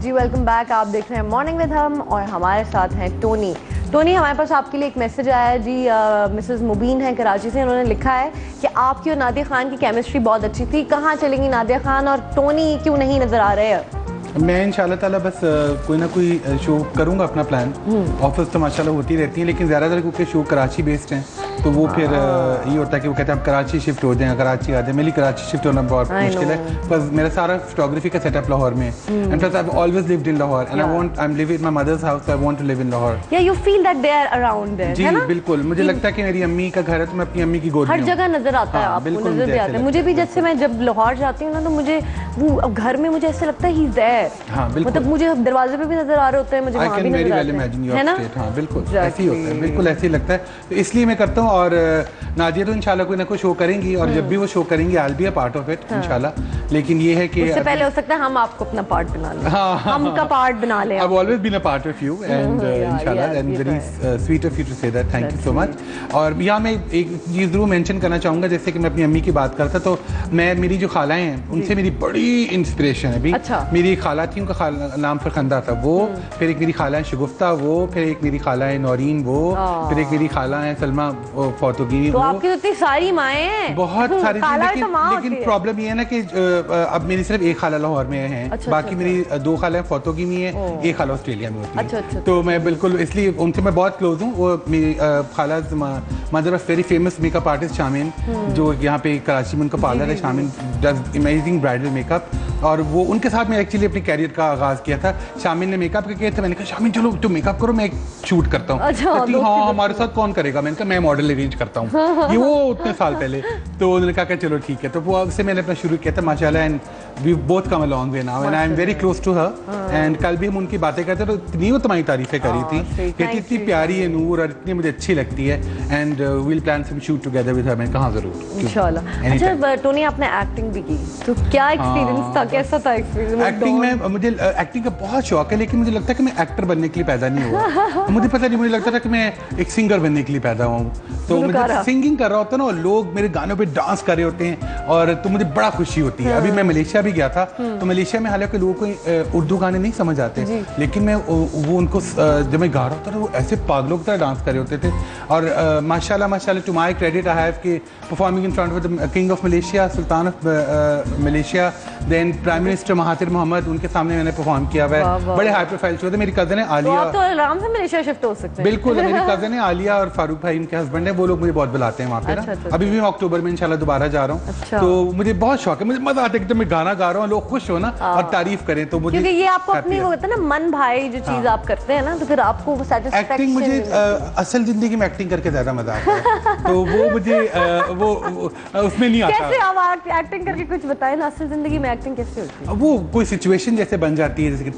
जी welcome back. आप देख रहे हैं मॉर्निंग विद हम और हमारे साथ हैं टोनी। टोनी, हमारे पास आपके लिए एक मैसेज आया है जी। मिसेस मुबीन है कराची से, उन्होंने लिखा है कि आपकी और नादिया खान की केमिस्ट्री बहुत अच्छी थी। कहाँ चलेंगी नादिया खान और टोनी क्यों नहीं नजर आ रहे हैं? मैं इंशाल्लाह ताला बस कोई ना कोई शो करूँगा अपना प्लान। ऑफिस तो माशाल्लाह होती रहती है, लेकिन ज़्यादातर क्योंकि शो कराची बेस्ड हैं तो वो फिर ये होता है कि वो कहते हैं आप कराची शिफ्ट हो जाएं, कराची आ जाए। मेरी कराची शिफ्ट होना बहुत मुश्किल है, बस मेरा सारा फोटोग्राफी का सेटअप लाहौर में है। And plus I have always lived in Lahore and I am living in my mother's house, I want to live in Lahore. या you feel that they are around there, जी बिल्कुल। मुझे लगता है कि मेरी अम्मी का घर है तो मैं अपनी अम्मी की गोद में हर जगह नजर आता है, आपको नजर आता है। मुझे भी जैसे मैं जब लाहौर जाती हूँ ना तो मुझे वो घर में मुझे ऐसे लगता है ही इज देयर। हाँ बिल्कुल, मतलब मुझे दरवाजे पे भी नजर आ रहे होते हैं, मुझे वहां भी नजर आते हैं, है ना? हाँ बिल्कुल ऐसे ही होता है, बिल्कुल ऐसे ही लगता है। तो इसलिए मैं करता हूँ। और नादिया तो इंशाल्लाह कोई ना कोई शो करेंगी और जब भी वो शो करेंगी I will be a part of it इंशाल्लाह। लेकिन ये है कि उससे पहले हो सकता है हम आपको अपना पार्ट बना लें। हम का पार्ट बना लें। I've always been a part of you and inshallah and very sweet of you to say that. Thank you so much. और यहाँ मैं एक चीज़ जरूर मेंशन करना चाहूँगा, जैसे कि मैं अपनी अम्मी की बात करता तो मैं मेरी जो खालाएं हैं उनसे मेरी बड़ी इंस्पिरेशन है भी। अच्छा। मेरी एक खाला थी, उनका नाम फरखंदा था वो, फिर एक मेरी खाला है शगुफ्ता वो, फिर एक मेरी खाला है नौरीन वो, फिर एक मेरी खाला है सलमा फौतुगी वो। आपकी तो इतनी सारी माएँ हैं, बहुत सारी। लेकिन प्रॉब्लम ये है ना कि अब मेरी सिर्फ एक खाला लाहौर में है, बाकी मेरी दो खाला फौतुगी में है, एक खाला ऑस्ट्रेलिया में होती है। तो मैं बिल्कुल इसलिए उनसे मैं बहुत क्लोज हूँ। वो मेरी खाला mother of very famous makeup artist Shamin, जो यहाँ पे कराची में उनका पार्लर है। Shamin does amazing bridal makeup और वो उनके साथ मैं एक्चुअली अपनी कैरियर का आगाज़ किया था। शामिन ने मेकअप किया था, मैंने कहा शामिन चलो तुम मेकअप करो, मैं शूट करता हूँ। हाँ हमारे साथ कौन करेगा? मैंने कहा मैं मॉडल अरेंज करता हूँ। ये वो उतने साल पहले। तो उन्होंने कहा चलो ठीक है। तो वो उससे मैंने अपना शुरू किया था माशाल्लाह। And we both come a long way now and I am very close to her. And कल भी हम उनकी बातें करते तो इतनी वो तुम्हारी तारीफें करी थी, कहती इतनी प्यारी है नूर और इतनी मुझे अच्छी लगती है। And we'll plan some shoot together with her. मैं कहा जरूर इंशाल्लाह। अच्छा टोनी, आपने एक्टिंग भी की तो क्या एक्सपीरियंस था, कैसा था एक्सपीरियंस? एक्टिंग में मुझे एक्टिंग का बहुत शौक है, लेकिन मुझे लगता है कि मैं एक्टर बनने के लिए पैदा नहीं हुआ। मुझे पता नहीं, मुझे लगता था कि मैं एक सिंगर बनने के लिए पैदा हुआ हूँ। तो मुझे सिंगिंग कर रहा होता है ना, लोग मेरे गानों पे डांस कर रहे होते हैं और तो मुझे बड़ा खुशी होती है। अभी मैं मलेशिया भी गया था तो मलेशिया में हालांकि लोगों को उर्दू गाने नहीं समझ आते, लेकिन मैं वो उनको जब मैं गा रहा होता था वो ऐसे पागलों की तरह डांस कर रहे होते थे। और माशाल्लाह माशाल्लाह to my credit I have के performing in front of the king of Malaysia, sultan of Malaysia, then prime minister Mahathir Mohamad, उनके सामने मैंने परफॉर्म किया हुआ है। बड़े हाई प्रोफाइल शो थे। मेरी कजन है आलिया, तो आराम से मलेशिया शिफ्ट हो सकते हैं। बिल्कुल मेरी कजन है आलिया और फारूक भाई उनके हस्बैंड है, वो लोग मुझे बहुत बुलाते हैं वहाँ पे ना। अभी भी मैं अक्टूबर में इंशाल्लाह दोबारा जा रहा हूँ। तो मुझे बहुत शौक है, मुझे मजा आता है कि जब मैं गाना गा रहा हूँ लोग खुश हो ना और तारीफ करें तो मुझे, क्योंकि ये आपको अपनी वो होता है ना मन भाई जो चीज आप करते हैं ना, तो फिर आपको वो सैटिस्फैक्शन। एक्टिंग मुझे असल जिंदगी में एक्टिंग करके ज्यादा मजा आता है। तो वो मुझे वो उसमें नहीं आता। कैसे आप एक्टिंग करके कुछ बताएं ना, असल जिंदगी में एक्टिंग कैसे होती है? वो कोई सिचुएशन जैसे बन जाती है, जैसे कि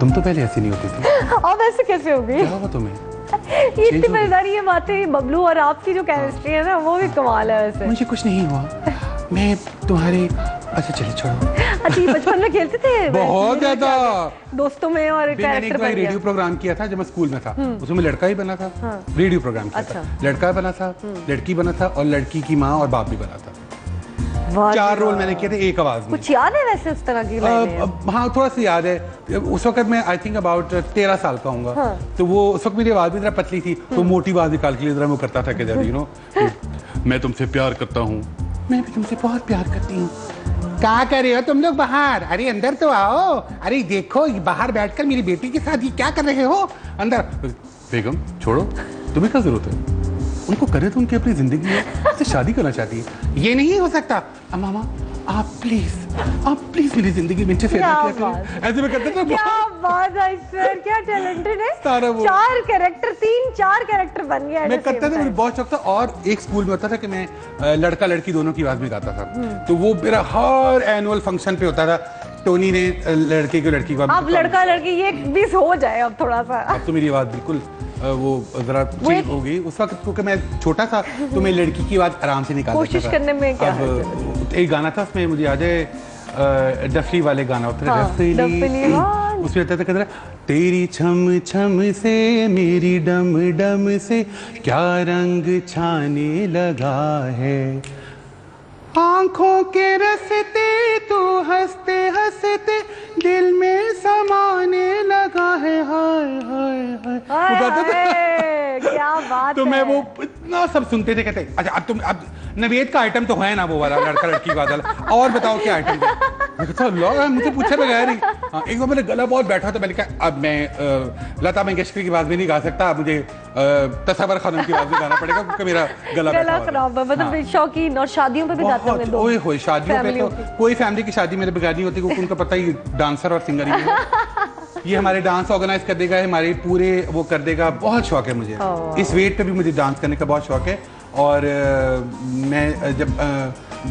तुम तो पहले ऐसी नहीं होती थी, अब ऐसे कैसे हो गई? क्या हुआ तुम्हें? ये इतनी मजेदार ये बातें, बबलू और आपकी जो केमिस्ट्री है ना वो भी कमाल है। वैसे मुझे कुछ नहीं हुआ, मैं तुम्हारे अच्छा चलिए छोड़ो। अच्छा बचपन में खेलते थे बहुत ज्यादा दोस्तों में और मैंने एक बार रेडियो प्रोग्राम किया था जब मैं स्कूल में था, उसमें लड़का ही बना था। रेडियो प्रोग्राम किया था, लड़का बना था, लड़की बना था और लड़की की माँ और बाप भी बना था। 4 रोल मैंने किए थे एक आवाज में। कुछ याद है वैसे उस तरह की लाइनें? हाँ थोड़ा सा याद है। उस वक्त मैं आई थिंक अबाउट 13 साल का हूँगा। तो वो उस वक्त मेरी आवाज भी जरा पतली थी, तो मोटी आवाज निकाल के लिए जरा मैं करता था कि यू नो मैं तुमसे प्यार करता हूँ, मैं भी तुमसे बहुत प्यार करती हूँ। क्या कर रहे हो तुम लोग बाहर? अरे अंदर तो आओ। अरे देखो बाहर बैठकर मेरी बेटी के साथ ये क्या कर रहे हो? अंदर। बेगम छोड़ो, तुम्हें क्या जरूरत है? उनको करे तो उनकी अपनी जिंदगी है, उससे शादी करना चाहती है। ये नहीं हो सकता। मामा आप प्लीज मेरी जिंदगी में इंटरफेयर मत किया करें। ऐसे में करते थे। क्या बात है सर, क्या टैलेंटेड है। 4 कैरेक्टर 3-4 कैरेक्टर बन गया। मैं करता था, मुझे बहुत शौक था। और एक स्कूल में होता था कि मैं लड़का लड़की दोनों की आवाज में गाता था। तो वो मेरा हर एनुअल फंक्शन पे होता था। टोनी ने लड़के को लड़की को, अब लड़का लड़की ये भी हो जाए अब थोड़ा सा। अब तो मेरी आवाज बिल्कुल वो जरा चेंज हो गई। उस वक्त क्योंकि मैं छोटा था तो मैं लड़की की आवाज आराम से निकाल कोशिश करने में क्या है। एक गाना था उसमें मुझे याद है, डफली वाले गाना होता है, उसमें आता था कहता तेरी छम छम से मेरी डम डम से क्या रंग छाने लगा है, आंखों के रस्ते तू हंसते हंसते दिल में समाने लगा है, हाय हाय हाय। क्या बात तो है। मैं वो इतना सब सुनते थे, कहते अच्छा अब नवेद का आइटम तो है ना वो वाला लड़का लड़की वाला, और बताओ क्या आइटम है। मैं कहता मुझे पूछे बगैर ही। एक बार मेरा गला बहुत बैठा था, मैंने कहा अब मैं लता मंगेशकर की आवाज में नहीं गा सकता, अब मुझे तसव्वुर खानम की आवाज में गाना पड़ेगा क्योंकि मेरा गला खराब है। मतलब शौकीन और शादियों पे भी जाते होंगे दो। ओए होए, शादियों पे तो कोई फैमिली की शादी मेरे बगैर नहीं होती क्योंकि उनको पता ही डांसर और सिंगर ही है। ये हमारे डांस ऑर्गेनाइज कर देगा, हमारे पूरे वो कर देगा, बहुत शौक है मुझे। इस वेट पे भी मुझे डांस करने का बहुत शौक है। और मैं जब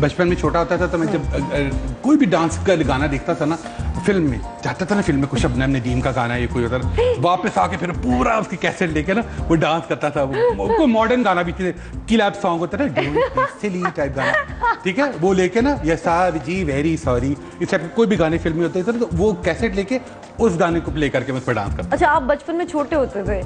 बचपन में छोटा होता था तो मैं जब कोई भी डांस का गाना देखता था ना, फिल्म में जाता था ना, फिल्म में कुछ शबनम नदीम का गाना ये कोई होता था, वापस आके फिर पूरा उसकी कैसेट लेके ना वो डांस करता था। वो मॉडर्न गाना भी किलैप सॉन्ग होता है ना, सिली टाइप गाना, ठीक है, वो लेके ना यसा जी वेरी सॉरी, इस टाइप कोई भी गाने फिल्म में होते थे तो वो कैसेट लेके उस गाने को प्ले करके मैं उस पर डांस करता। अच्छा, आप बचपन में छोटे होते थे?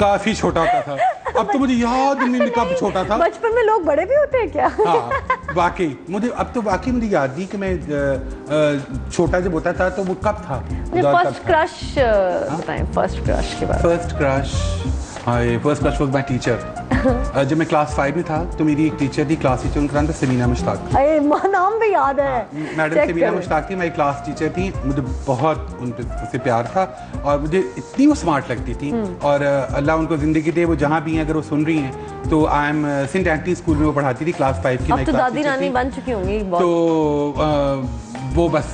काफी छोटा होता था, अब तो मुझे याद नहीं कब छोटा था। बचपन में लोग बड़े भी होते हैं क्या? हाँ वाकई मुझे अब तो वाकई मुझे याद नहीं कि मैं छोटा जब होता था तो वो कब था। फर्स्ट क्रश बताएं, फर्स्ट क्रश के बारे में। First crush, first crush was my teacher. जब मैं क्लास 5 में था तो मेरी एक टीचर थी, क्लास टीचर, उनका नाम था समीना मुश्ताक। नाम भी याद है। मैडम समीना मुश्ताक थी, मेरी क्लास टीचर थी। मुझे बहुत उनसे प्यार था और मुझे इतनी वो स्मार्ट लगती थी। और अल्लाह उनको जिंदगी दे, वो जहाँ भी हैं अगर वो सुन रही हैं तो I am Saint Anthony school में वो पढ़ाती थी, क्लास 5 की। अब तो दादी नानी बन चुकी होंगी बहुत। तो वो बस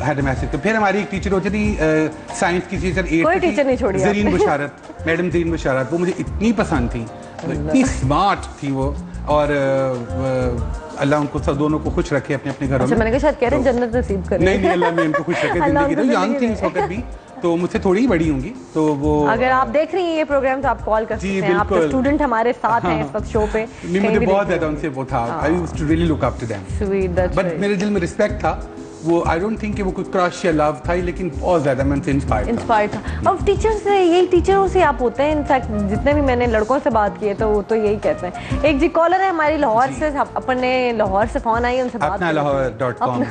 हैड अ मैसेज। तो फिर हमारी एक टीचर होती थी साइंस की टीचर, कोई टीचर नहीं छोड़ी, ज़रीन बुशारत, मैडम ज़रीन बुशारत। वो मुझे इतनी पसंद थी, इतनी स्मार्ट थी वो। और अल्लाह उनको सब दोनों को खुश रखे अपने अपने घरों में। मैंने कहा शायद कह रहे हैं जन्नत नसीब करे। नहीं, अल्लाह ने उनको खुश रखे जिंदगी में। यंग थी उस वक्त भी, तो मुझसे थोड़ी ही बड़ी होंगी। तो वो अगर आप देख रही हैं ये प्रोग्राम तो आप कॉल कर सकते हैं। आप तो स्टूडेंट हमारे साथ हैं इस वक्त शो पे। मुझे बहुत ज्यादा उनसे वो था, I used to really look up to them. Sweet, that's but मेरे दिल में रिस्पेक्ट था। वो आई डोंट थिंक कि वो कोई क्रश या लव था, लेकिन बहुत ज्यादा मैं उनसे इंस्पायर्ड था। अब टीचर से, यही टीचरों से आप होते हैं। इनफैक्ट जितने भी मैंने लड़कों से बात की है तो वो तो यही कहते हैं। एक जी कॉलर है हमारी लाहौर से, अपने लाहौर से फोन आई, उनसे बात लाहौर.com।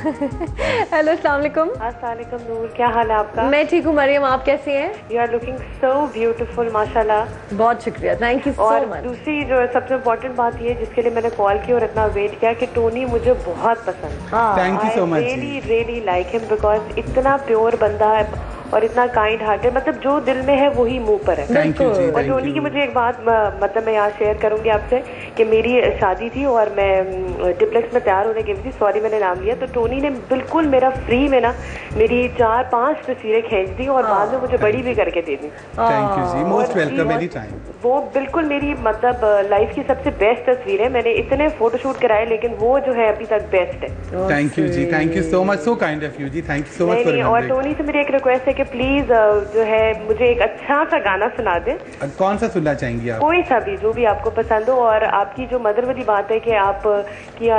हेलो, अस्सलाम वालेकुम। अस्सलाम वालेकुम नूर, क्या हाल है आपका? मैं ठीक हूँ मरियम, आप कैसी हैं? You are looking so beautiful, माशाल्लाह। बहुत शुक्रिया, थैंक यू सो मच। और दूसरी जो सबसे इम्पोर्टेंट बात ये जिसके लिए मैंने कॉल की और इतना वेट किया कि टोनी मुझे बहुत पसंद। Thank you so much. Really like him because इतना प्योर बंदा है और इतना काइंड हार्टेड, मतलब जो दिल में है वही मुंह पर है। थैंक यू जी। और टोनी की मुझे एक बात मतलब मैं यहाँ शेयर करूंगी आपसे कि मेरी शादी थी और मैं डिप्लेक्स में तैयार होने गई थी, सॉरी मैंने नाम लिया, तो टोनी ने बिल्कुल मेरा फ्री में ना मेरी 4-5 तस्वीरें खींच दी और बाद में मुझे बड़ी भी करके दे दी। थैंक यू जी, मोस्ट वेलकम एनी टाइम। वो बिल्कुल मेरी मतलब लाइफ की सबसे बेस्ट तस्वीर है। मैंने इतने फोटोशूट कराए लेकिन वो जो है अभी तक बेस्ट है। थैंक यू जी, thank you so much, so kind of you जी, थैंक यू सो मच। और टोनी से मेरी एक रिक्वेस्ट है कि प्लीज जो है मुझे एक अच्छा सा गाना सुना दे। कौन सा सुनना चाहेंगी आप? कोई सा भी, जो भी आपको पसंद हो। और आपकी जो मदर वाली बात है कि आप की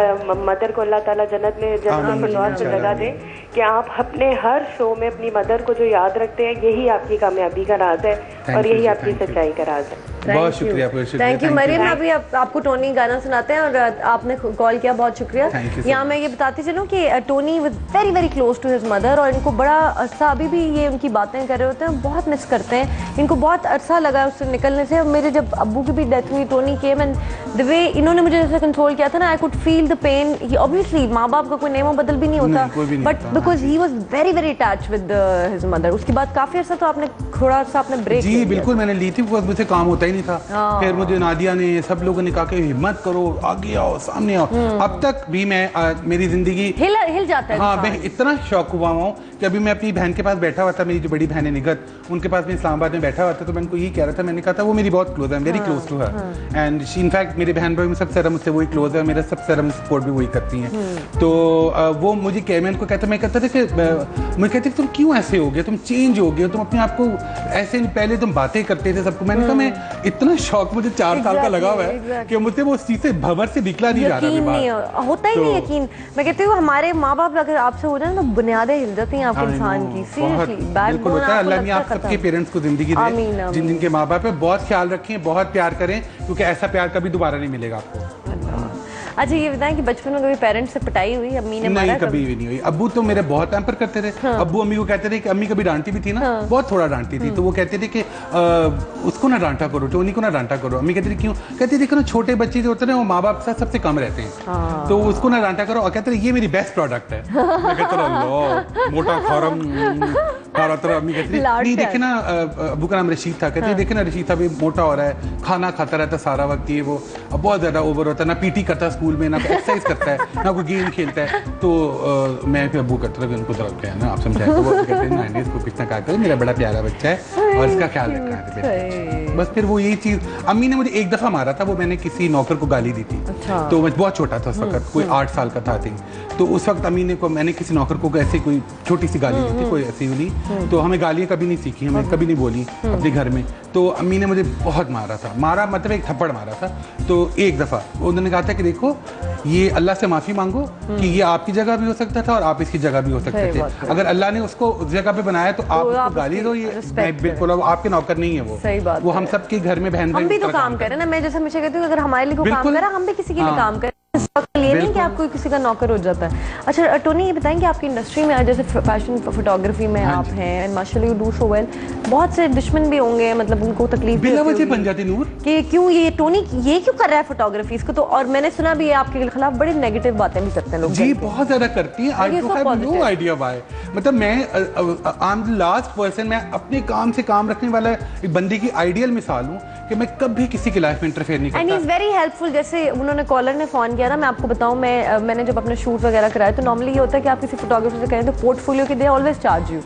मदर को अल्लाह ताला जन्नत में जगह दे, कि आप अपने हर शो में अपनी मदर को जो याद रखते हैं, यही आपकी कामयाबी का राज है और यही आपकी सच्चाई का राज है। बहुत शुक्रिया, थैंक यू मरियम। अभी आपको टोनी गाना सुनाते हैं और आपने कॉल किया, बहुत शुक्रिया। यहाँ मैं ये बताती चलूँ कि Tony was very very close to his mother और इनको बड़ा अरसा, अभी भी ये उनकी बातें कर रहे होते हैं, बहुत मिस करते हैं। इनको बहुत अरसा लगा उससे निकलने से। मेरे जब अब्बू की भी डेथ हुई, Tony came and the way इन्होंने मुझे जैसे कंट्रोल किया था ना, I could feel the pain. Obviously माँ बाप का कोई नेमो बदल भी नहीं होता, but because he was very very attached with his mother. उसके बाद काफी अरसा तो आपने थोड़ा सा आपने ब्रेक जी बिल्कुल मैंने ली थी, बिकॉज मुझे काम होता ही नहीं था। फिर मुझे नादिया ने, सब लोगों ने कहा कि हिम्मत करो, आगे आओ, सामने आओ। अब तक भी मैं मेरी जिंदगी हिल जाता है। हाँ, मैं इतना शौक हुआ हूँ कि अभी मैं अपनी बहन के पास बैठा हुआ था, मेरी जो बड़ी बहन है निगत, उनके पास मैं इस्लामाबाद में बैठा हुआ था, तो मैं उनको यही कह रहा था, मैंने कहा था वो मेरी बहुत क्लोज है, very close to her and she in fact मेरे बहन भाई में सबसे ज्यादा मुझसे वही क्लोज है, मेरा सबसे ज्यादा सपोर्ट भी वही करती हैं। तो वो मुझे कैमन को कहता, मैं कहता था कि मुझे कहते तुम क्यों ऐसे हो गए, तुम चेंज हो गए, तुम अपने आप को ऐसे नहीं, पहले तुम बातें करते थे सबको। मैंने कहा मैं इतना शौक मुझे 4 साल का लगा हुआ है कि मुझसे वो चीज से भंवर से निकला नहीं जा रहा, होता ही नहीं यकीन। मैं कहती हूँ हमारे माँ बाप अगर आपसे हो जाए तो बुनियादें हिल जाती हैं आपके इंसान की। सीरियसली बिल्कुल होता है। अल्लाह ने आप सबके पेरेंट्स को जिंदगी दे, जिन जिनके माँ बाप है, बहुत ख्याल रखें, बहुत प्यार करें, क्योंकि ऐसा प्यार कभी दोबारा नहीं मिलेगा आपको। अच्छा ये बताएं कि बचपन में कभी पेरेंट्स से पिटाई हुई, अम्मी ने मारा? नहीं, कभी भी नहीं हुई। अब्बू तो मेरे बहुत पैम्पर करते थे। हाँ। अब्बू अम्मी को कहते थे कि अम्मी कभी डांटती भी थी ना, हाँ। बहुत थोड़ा डांटती थी, तो वो कहते थे कि उसको ना डांटा करो, टोनी को ना डांटा करो। अम्मी कहती थी क्यों? कहती थी कि छोटे बच्चे जो होते हैं वो माँ बाप के साथ सबसे कम रहते हैं, तो उसको ना डांटा करो। और कहते थे ये मेरी बेस्ट प्रोडक्ट है। मैं कहता लो मोटा खरम अम्मी कहती नहीं देखे ना, अब्बू का नाम रशीद था, कहते देखे ना रशीद अभी मोटा हो रहा है, खाना खाता रहता सारा वक्त, ये वो बहुत ज्यादा ओवर होता है, ना पीटी करता स्कूल में, ना एक्सरसाइज करता है, ना कोई गेम खेलता है। तो मैं फिर अब्बू करता था, उनको तरफ क्या है ना आप समझाए, तो वो कहते हैं ना इसको कुछ ना कहा करो, मेरा बड़ा प्यारा बच्चा है और इसका ख्याल रखा है। बस फिर वो यही चीज, अम्मी ने मुझे एक दफा मारा था, वो मैंने किसी नौकर को गाली दी थी। तो मैं बहुत छोटा था उस वक्त, कोई 8 साल का था थिंक। तो उस वक्त अम्मी ने मैंने किसी नौकर को ऐसे कोई छोटी सी गाली दी थी, कोई ऐसी नहीं। तो हमें गालियाँ कभी नहीं सीखी, हमें कभी नहीं बोली अपने घर में। तो अम्मी ने मुझे बहुत मारा था, मारा मतलब एक थप्पड़ मारा था। तो एक दफा उन्होंने कहा था कि देखो ये अल्लाह से माफी मांगो कि ये आपकी जगह भी हो सकता था और आप इसकी जगह भी हो सकते थे। अगर अल्लाह ने उसको उस जगह पे बनाया तो आप उसको गाली दो, ये बिल्कुल आपके नौकर नहीं है वो। सही बात, वो हम सबके घर में बहन हम भी तो काम करें ना। मैं जैसे हमेशा कहती हूँ अगर हमारे लिए कोई काम करा, हम भी किसी के लिए काम करें, ये नहीं कि आप कोई किसी का नौकर हो जाता है। अच्छा टोनी ये बताएंगे आपकी इंडस्ट्री में जैसे फैशन फोटोग्राफी में आप हैं एंड माशाल्लाह यू डू सो वेल, बहुत से दुश्मन भी होंगे, मतलब उनको तकलीफ बिला वजह बन जाती नूर कि क्यों ये टोनी ये क्यों कर रहा है फोटोग्राफी इसको। तो और मैंने सुना भी है आपके खिलाफ बड़ी नेगेटिव बातें भी करते हैं लोग। जी बहुत ज्यादा करती है। I don't have no idea why. मतलब मैं I am the last person, मैं अपने काम से काम रखने वाला एक बंदे की आइडियल मिसाल हूँ कि मैं कभी किसी की लाइफ में इंटरफेयर नहीं करता। And he is very helpful. जैसे उन्होंने कॉलर ने फोन किया ना, मैं आपको बताऊं, मैंने जब अपने शूट वगैरह कराए तो नॉर्मली ये होता है कि आप किसी फोटोग्राफर से कहें तो पोर्टफोलियो के they always charge you.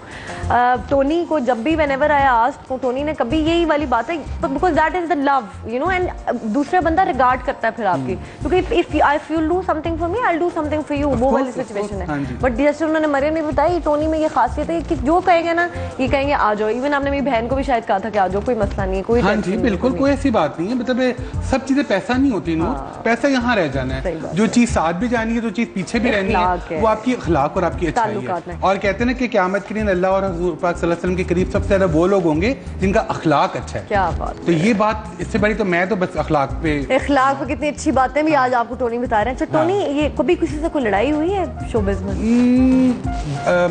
Tony को जब भी व्हेनेवर आई आस्क्ड, तो टोनी ने कभी यही वाली बात है because that is the love you know, and दूसरा बंदा रिगार्ड करता है फिर आपकी, क्योंकि if you do something for me I will do something for you, वो वाली सिचुएशन है। बट जैसे उन्होंने मरियम ने बताई, टोनी में ये खासियत है कि जो कहेंगे ना ये कहेंगे आ जाओ। इवन आपने मेरी बहन को भी शायद कहा था कि आ जाओ, कोई मसला नहीं है, कोई हाँ जी बिल्कुल कोई ऐसी बात नहीं है। मतलब सब चीजें पैसा नहीं होती नूर, पैसा यहाँ रह जाना है। जो चीज साथ भी जानी है, जो चीज पीछे भी रहनी है, वो आपकी अखलाक और आपकी अच्छाई है। और कहते हैं ना कि क़यामत के दिन अल्लाह और हुज़ूर पाक सल्लल्लाहु अलैहि वसल्लम के करीब सबसे ज्यादा वो लोग होंगे जिनका अखलाक अच्छा है। क्या बात। तो ये बात इससे बड़ी तो मैं तो बस अखलाक पे कितनी अच्छी बातें भी आज आपको टोनी बता रहे हैं। अच्छा टोनी ये कभी किसी से कोई लड़ाई हुई है शोबिज़ में?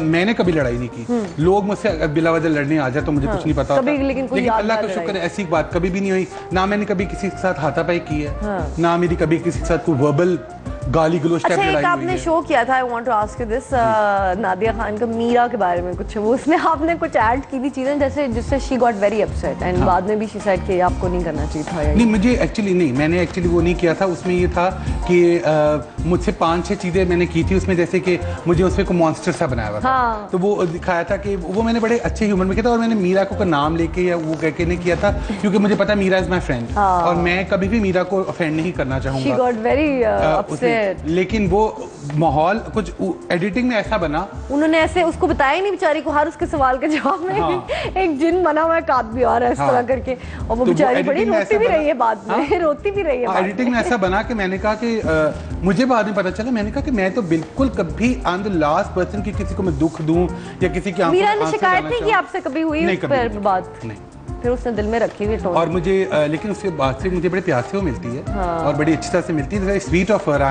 मैंने कभी लड़ाई नहीं की। लोग मुझसे बिला वजह लड़ने आ जाए तो मुझे कुछ नहीं पता, लेकिन अल्लाह का शुक्र है ऐसी बात कभी भी नहीं हुई। ना मैंने कभी किसी के साथ हाथापाई की है, ना मेरी कभी किसी के साथ कोई वर्बल गाली गलोच टाइप लड़ाई हुई है। अच्छा एक आपने शो किया था, I want to ask you this, Nadia Khan का मीरा के बारे में कुछ, वो उसमें आपने कुछ ऐड की थी चीजें जैसे जिससे she got very upset and बाद में भी शी सेड कि आपको नहीं करना चाहिए था। नहीं मुझे एक्चुअली नहीं, मैंने एक्चुअली वो नहीं किया था। उसमें ये था कि मुझसे 5-6 चीजें मैंने की थी उसमें, जैसे कि मुझे उसमें को मॉन्स्टर सा बनाया हुआ था। तो वो दिखाया था कि वो मैंने बड़े अच्छे ह्यूमर में किया था, और मैंने मीरा को नाम लेके या वो कह के नहीं किया था, क्योंकि मुझे पता मीरा इज माई फ्रेंड और मैं कभी भी मीरा को ऑफेंड नहीं करना चाहूंगा। She got very upset. लेकिन वो माहौल कुछ एडिटिंग में ऐसा बना, उन्होंने ऐसे उसको बताया ही नहीं बेचारी को, हर उसके सवाल के जवाब में एक जिन बना हुआ काट भी आ रहा है इस तरह करके, और वो बेचारी बड़ी रोती भी रही है बाद में, रोती भी रही है। एडिटिंग में ऐसा बना कि मैंने कहा कि मुझे बाद में पता चला, मैंने कहा कि मैं तो बिल्कुल कभी आई एम द लास्ट पर्सन कि किसी को मैं दुख दूं या किसी की मीरा ने शिकायत नहीं की आपसे कभी हुई उस पर बात? नहीं, फिर उसने दिल में रखी हुई टोन। और मुझे लेकिन उसके बाद से मुझे बड़े प्यार से वो मिलती है और बड़ी अच्छी तरह से मिलती है, स्वीट ऑफ हर।